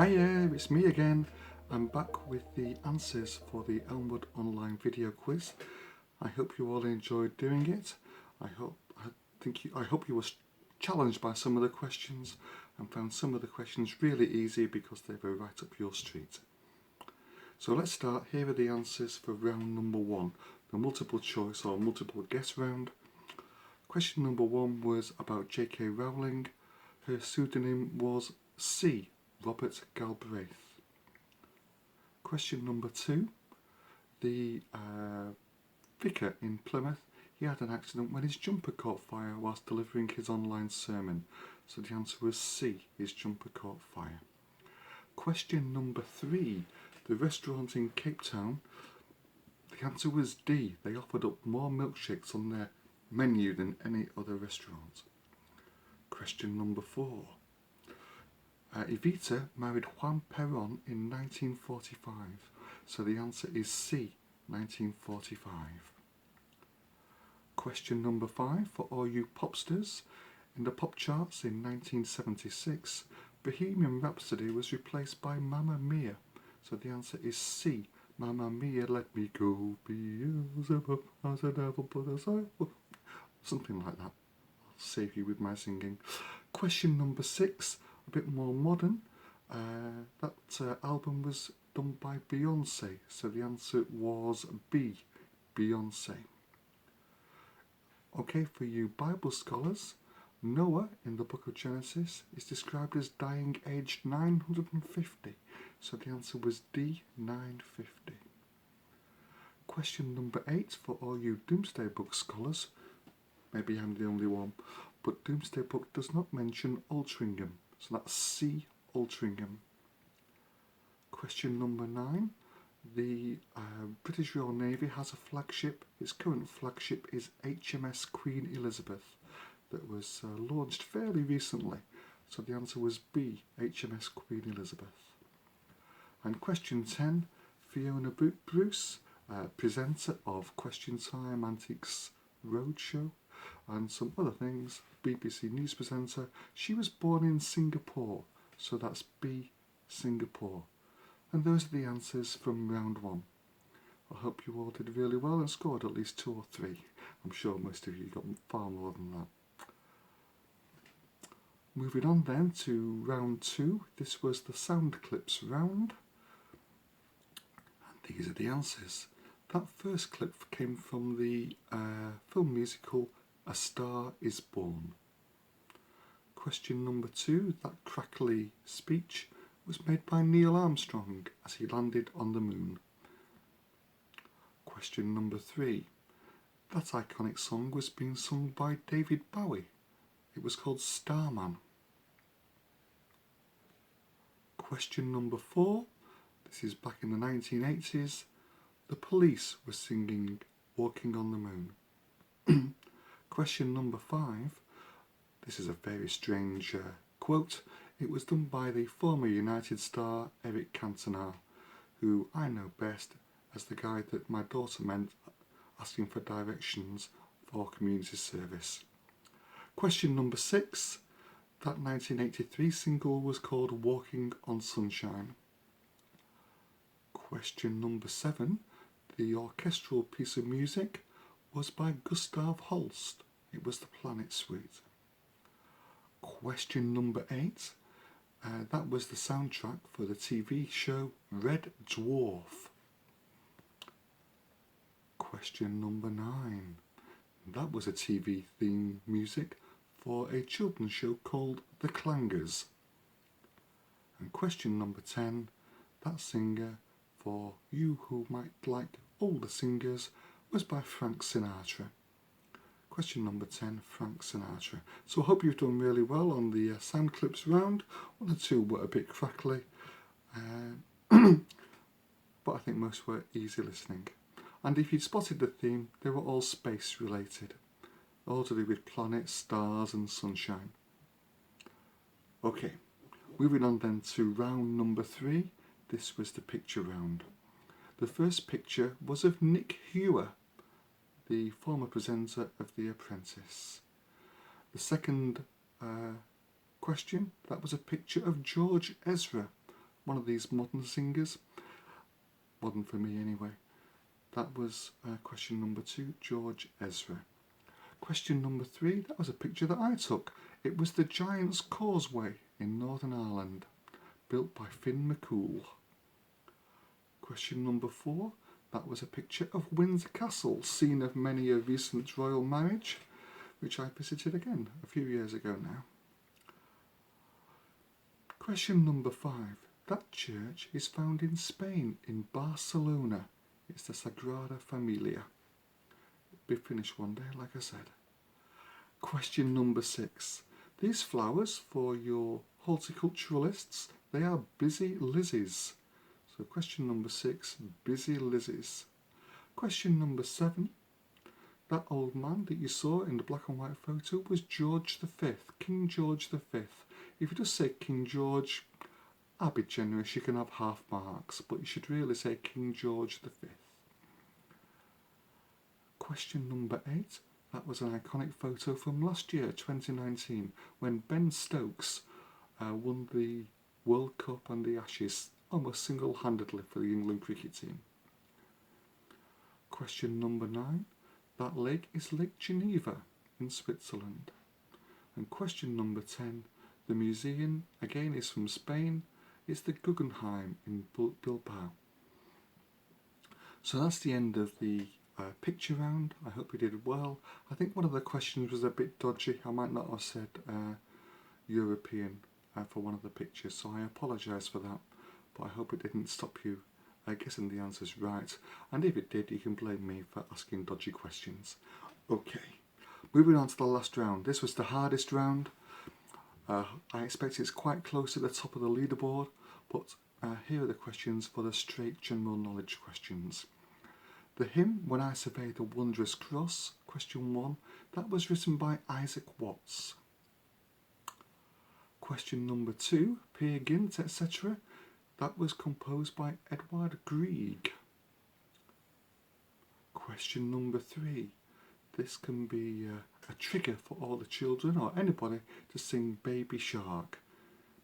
Hiya, it's me again. I'm back with the answers for the Elmwood online video quiz. I hope you all enjoyed doing it. I hope you were challenged by some of the questions and found some of the questions really easy because they were right up your street. So let's start. Here are the answers for round number 1, the multiple choice or multiple guess round. Question number 1 was about J.K. Rowling. Her pseudonym was C. Robert Galbraith. Question number 2, the vicar in Plymouth, he had an accident when his jumper caught fire whilst delivering his online sermon. So the answer was C, his jumper caught fire. Question number 3, the restaurant in Cape Town, the answer was D, they offered up more milkshakes on their menu than any other restaurant. Question number 4, Evita married Juan Perón in 1945, so the answer is C, 1945. Question number 5 for all you popsters. In the pop charts in 1976, Bohemian Rhapsody was replaced by Mamma Mia, so the answer is C, Mamma Mia, let me go, Beelzebub has a devil put aside. Something like that. I'll save you with my singing. Question number 6, a bit more modern. That album was done by Beyonce, so the answer was B, Beyonce. Okay, for you Bible scholars, Noah in the book of Genesis is described as dying aged 950, so the answer was D, 950. Question number 8 for all you Doomsday Book scholars. Maybe I'm the only one, but Doomsday Book does not mention Altrincham, so that's C, Altrincham. Question number 9. The British Royal Navy has a flagship. Its current flagship is HMS Queen Elizabeth that was launched fairly recently, so the answer was B, HMS Queen Elizabeth. And question 10, Fiona Bruce, presenter of Question Time, Antiques Roadshow and some other things, BBC News presenter. She was born in Singapore, so that's B, Singapore. And those are the answers from round 1. I hope you all did really well and scored at least 2 or 3. I'm sure most of you got far more than that. Moving on then to round 2. This was the sound clips round. And these are the answers. That first clip came from the film musical A Star Is Born. Question number 2, that crackly speech was made by Neil Armstrong as he landed on the moon. Question number 3, that iconic song was being sung by David Bowie. It was called Starman. Question number 4, this is back in the 1980s, the Police were singing Walking on the Moon. Question number 5, this is a very strange quote. It was done by the former United star Eric Cantona, who I know best as the guy that my daughter meant asking for directions for community service. Question number 6, that 1983 single was called Walking on Sunshine. Question number 7, the orchestral piece of music was by Gustav Holst. It was the Planet Suite. Question number 8, that was the soundtrack for the TV show Red Dwarf. Question number 9, that was a TV theme music for a children's show called The Clangers. And question number 10, that singer for you who might like older singers was by Frank Sinatra. Question number 10, Frank Sinatra. So I hope you've done really well on the sound clips round. 1 or 2 were a bit crackly, but I think most were easy listening. And if you'd spotted the theme, they were all space related, all to do with planets, stars and sunshine. Okay, moving on then to round number 3. This was the picture round. The first picture was of Nick Hewer, the former presenter of The Apprentice. The second question, that was a picture of George Ezra, one of these modern singers. Modern for me anyway. That was question number 2, George Ezra. Question number 3, that was a picture that I took. It was the Giant's Causeway in Northern Ireland, built by Finn McCool. Question number 4, that was a picture of Windsor Castle, scene of many a recent royal marriage, which I visited again a few years ago now. Question number 5, that church is found in Spain, in Barcelona. It's the Sagrada Familia. Be finished one day, like I said. Question number 6. These flowers, for your horticulturalists, they are busy lizzies. So question number 6, busy lizzies. Question number 7. That old man that you saw in the black and white photo was George V, King George V. If you just say King George, I'll be generous, you can have half marks, but you should really say King George V. Question number 8. That was an iconic photo from last year, 2019, when Ben Stokes won the World Cup and the Ashes almost single-handedly for the England cricket team. Question number 9. That lake is Lake Geneva in Switzerland. And question number 10. The museum, again, is from Spain. It's the Guggenheim in Bilbao. So that's the end of the picture round. I hope you did well. I think one of the questions was a bit dodgy. I might not have said European for one of the pictures, so I apologise for that, but I hope it didn't stop you guessing the answers right, and if it did, you can blame me for asking dodgy questions. Okay, moving on to the last round. This was the hardest round. I expect it's quite close to the top of the leaderboard, but here are the questions for the straight general knowledge questions. The hymn, When I Survey the Wondrous Cross, question 1, that was written by Isaac Watts. Question number 2, Peer Gynt, etc., that was composed by Edward Grieg. Question number 3, this can be a trigger for all the children or anybody to sing Baby Shark.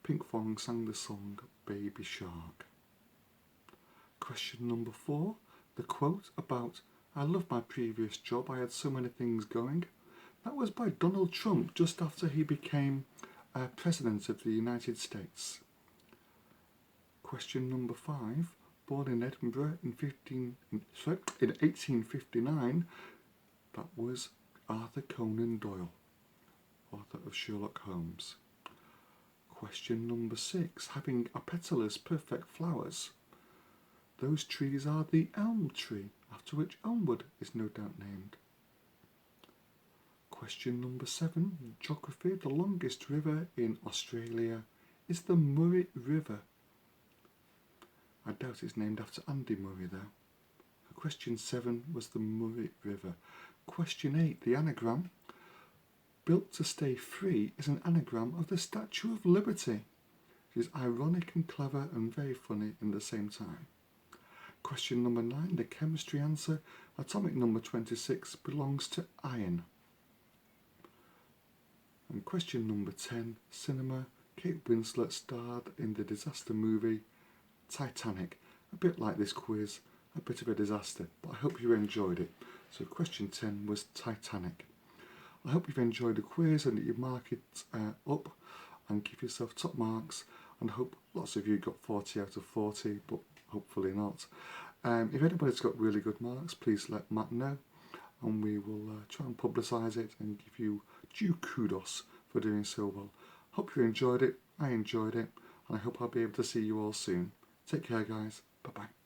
Pink Fong sang the song Baby Shark. Question number 4, the quote about, I love my previous job, I had so many things going. That was by Donald Trump just after he became President of the United States. Question number 5, born in Edinburgh in 1859, that was Arthur Conan Doyle, author of Sherlock Holmes. Question number 6, having apetalous perfect flowers. Those trees are the elm tree, after which Elmwood is no doubt named. Question number 7, geography. The longest river in Australia is the Murray River. I doubt it's named after Andy Murray though. Question 7 was the Murray River. Question 8, the anagram. Built to stay free is an anagram of the Statue of Liberty. It is ironic and clever and very funny in the same time. Question number 9, the chemistry answer. Atomic number 26 belongs to iron. And question number 10, cinema. Kate Winslet starred in the disaster movie Titanic. A bit like this quiz, a bit of a disaster, but I hope you enjoyed it. So question 10 was Titanic. I hope you've enjoyed the quiz and that you mark it up and give yourself top marks, and I hope lots of you got 40 out of 40, but hopefully not. If anybody's got really good marks, please let Matt know, and we will try and publicise it and give you due kudos for doing so well. Hope you enjoyed it, I enjoyed it, and I hope I'll be able to see you all soon. Take care guys, bye bye.